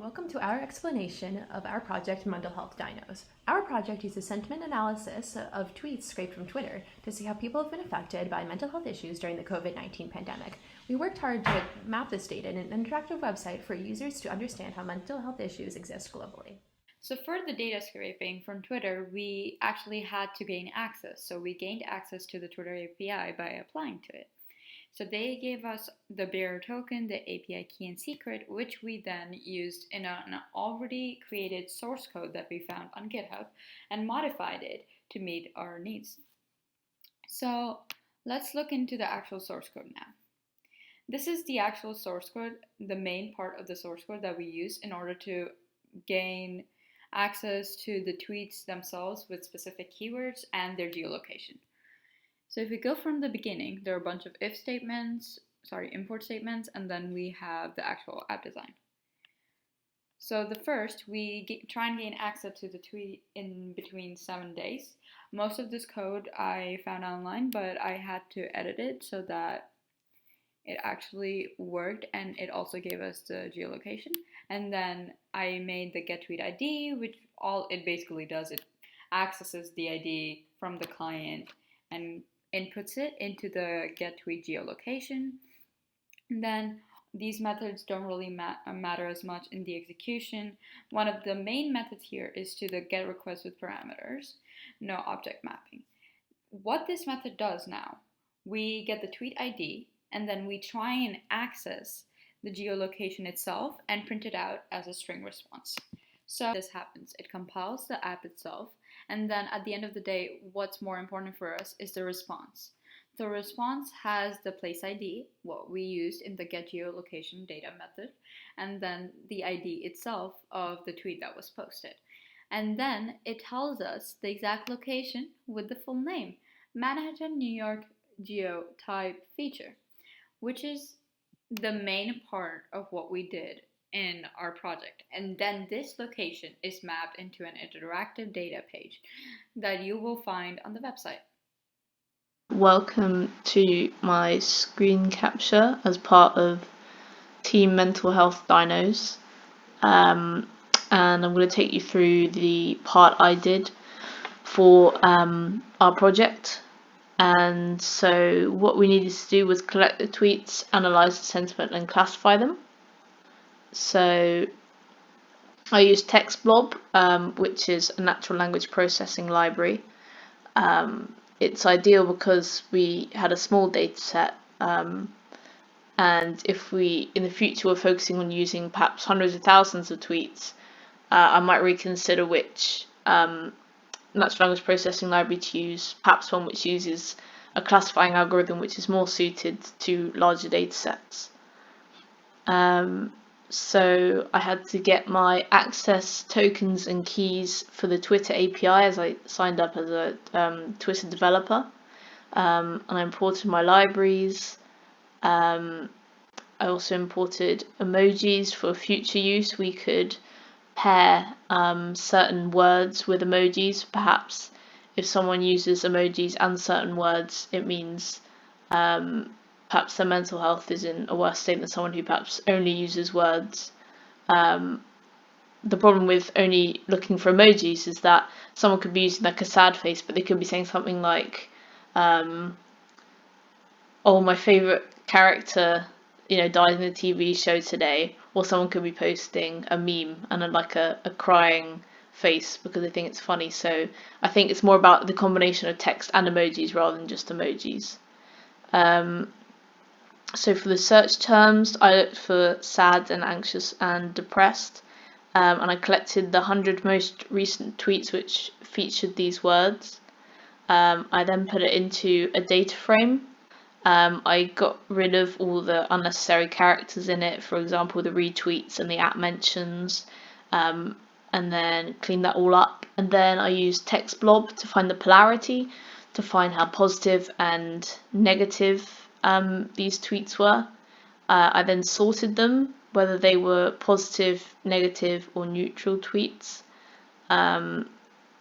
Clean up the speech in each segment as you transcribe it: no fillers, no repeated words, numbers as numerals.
Welcome to our explanation of our project Mental Health Dinos. Our project uses sentiment analysis of tweets scraped from Twitter to see how people have been affected by mental health issues during the COVID-19 pandemic. We worked hard to map this data in an interactive website for users to understand how mental health issues exist globally. So for the data scraping from Twitter, we actually had to gain access. So we gained access to the Twitter API by applying to it. So they gave us the bearer token, the API key and secret, which we then used in an already created source code that we found on GitHub and modified it to meet our needs. So let's look into the actual source code now. This is the actual source code, the main part of the source code that we use in order to gain access to the tweets themselves with specific keywords and their geolocation. So if we go from the beginning, there are a bunch of import statements, and then we have the actual app design. So the first, we try and gain access to the tweet in between 7 days. Most of this code I found online, but I had to edit it so that it actually worked, and it also gave us the geolocation. And then I made the get tweet ID, which all it basically does, it accesses the ID from the client and inputs it into the get tweet geolocation. And then these methods don't really matter as much in the execution. One of the main methods here is to the get request with parameters, no object mapping. What this method does now, we get the tweet ID and then we try and access the geolocation itself and print it out as a string response. So this happens, it compiles the app itself, and then at the end of the day, what's more important for us is the response. The response has the place ID, what we used in the get geolocation data method, and then the ID itself of the tweet that was posted. And then it tells us the exact location with the full name, Manhattan, New York geotype feature, which is the main part of what we did in our project. And then this location is mapped into an interactive data page that you will find on the website. Welcome to my screen capture as part of Team Mental Health Dinos, and I'm going to take you through the part I did for our project. And so what we needed to do was collect the tweets, analyze the sentiment, and classify them. So I used TextBlob, which is a natural language processing library. It's ideal because we had a small data set, and if we in the future were focusing on using perhaps hundreds of thousands of tweets, I might reconsider which natural language processing library to use, perhaps one which uses a classifying algorithm which is more suited to larger data sets. So I had to get my access tokens and keys for the Twitter API as I signed up as a Twitter developer, and I imported my libraries. I also imported emojis for future use. We could pair certain words with emojis. Perhaps if someone uses emojis and certain words, it means perhaps their mental health is in a worse state than someone who perhaps only uses words. The problem with only looking for emojis is that someone could be using like a sad face, but they could be saying something like, "Oh, my favorite character, died in the TV show today," or someone could be posting a meme and a crying face because they think it's funny. So I think it's more about the combination of text and emojis rather than just emojis. So for the search terms, I looked for sad and anxious and depressed, and I collected the 100 most recent tweets which featured these words. I then put it into a data frame. I got rid of all the unnecessary characters in it, for example, the retweets and the at mentions, and then cleaned that all up. And then I used TextBlob to find the polarity, to find how positive and negative these tweets were. I then sorted them, whether they were positive, negative, or neutral tweets. I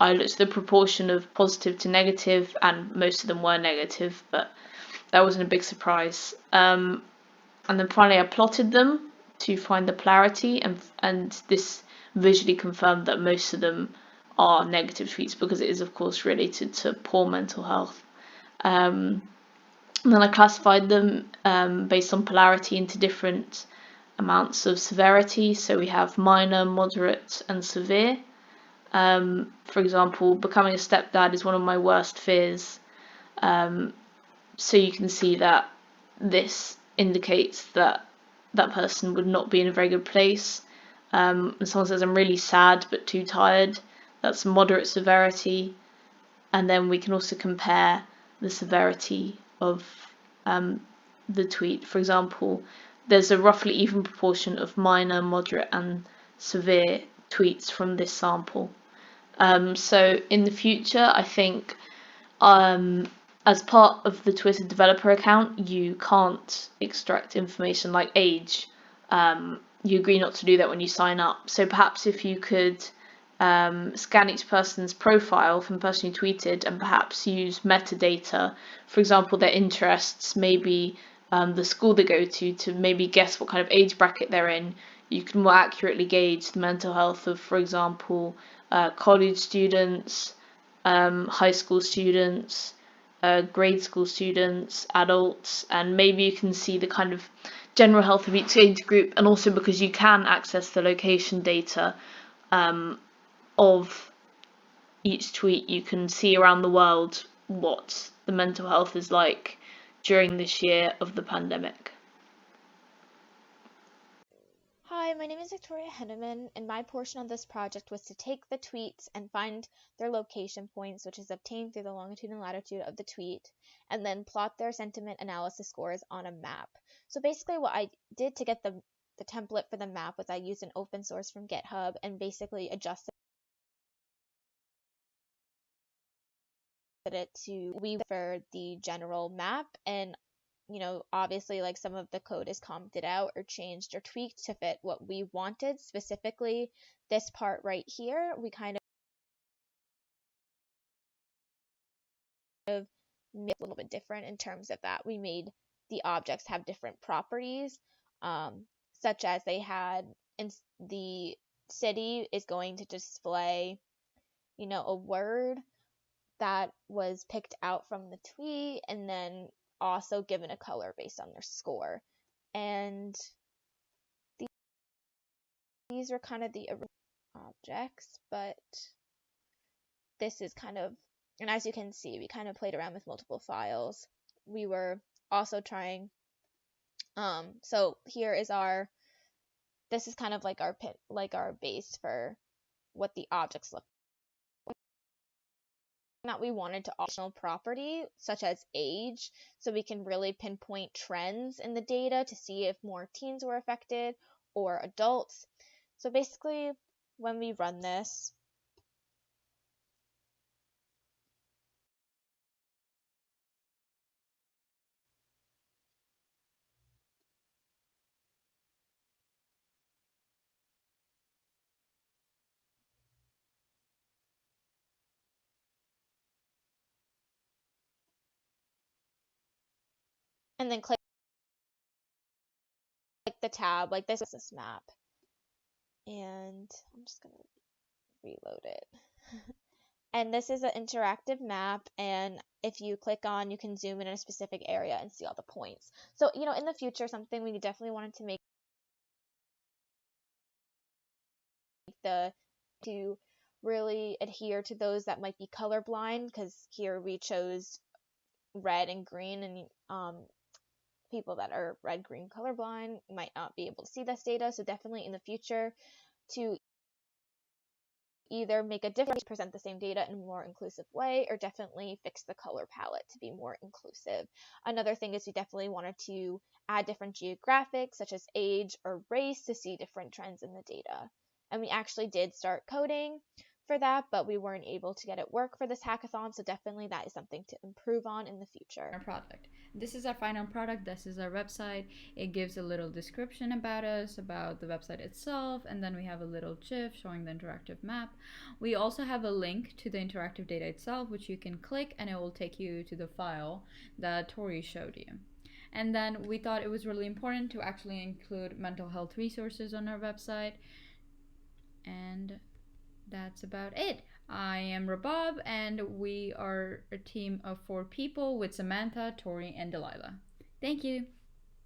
looked at the proportion of positive to negative, and most of them were negative, but that wasn't a big surprise. And then finally I plotted them to find the polarity, and this visually confirmed that most of them are negative tweets because it is of course related to poor mental health. And then I classified them based on polarity into different amounts of severity. So we have minor, moderate, and severe. For example, becoming a stepdad is one of my worst fears. So you can see that this indicates that that person would not be in a very good place. And someone says, I'm really sad but too tired. That's moderate severity. And then we can also compare the severity of the tweet. For example, there's a roughly even proportion of minor, moderate, and severe tweets from this sample. So in the future, I think as part of the Twitter developer account, you can't extract information like age. You agree not to do that when you sign up. So perhaps if you could scan each person's profile from the person who tweeted and perhaps use metadata, for example, their interests, maybe the school they go to maybe guess what kind of age bracket they're in, you can more accurately gauge the mental health of, for example, college students, high school students, grade school students, adults, and maybe you can see the kind of general health of each age group, and also because you can access the location data of each tweet, you can see around the world what the mental health is like during this year of the pandemic. Hi, my name is Victoria Henneman, and my portion of this project was to take the tweets and find their location points, which is obtained through the longitude and latitude of the tweet, and then plot their sentiment analysis scores on a map. So basically what I did to get the template for the map was I used an open source from GitHub and basically adjusted it to we for the general map, and obviously like some of the code is commented out or changed or tweaked to fit what we wanted. Specifically, this part right here, we kind of made a little bit different in terms of that. We made the objects have different properties, such as they had in the city is going to display, a word that was picked out from the tweet and then also given a color based on their score. And these were kind of the original objects, but this is kind of, and as you can see, we kind of played around with multiple files. We were also trying, so here is this is kind of like our base for what the objects look like. That we wanted to optional property such as age, so we can really pinpoint trends in the data to see if more teens were affected or adults. So basically, when we run this, and then click the tab, like this is this map. And I'm just gonna reload it. And this is an interactive map, and if you click on, you can zoom in a specific area and see all the points. So, in the future, something we definitely wanted to make to really adhere to those that might be colorblind, because here we chose red and green, and people that are red green colorblind might not be able to see this data. So definitely in the future, to either make a difference, present the same data in a more inclusive way, or definitely fix the color palette to be more inclusive. Another thing is we definitely wanted to add different geographics such as age or race to see different trends in the data. And we actually did start coding for that, but we weren't able to get it work for this hackathon, so definitely that is something to improve on in the future. Our product. This is our final product. This is our website. It gives a little description about us, about the website itself, and then we have a little GIF showing the interactive map. We also have a link to the interactive data itself, which you can click and it will take you to the file that Tori showed you. And then we thought it was really important to actually include mental health resources on our website. And that's about it. I am Rabab, and we are a team of 4 people with Samantha, Tori, and Delilah. Thank you.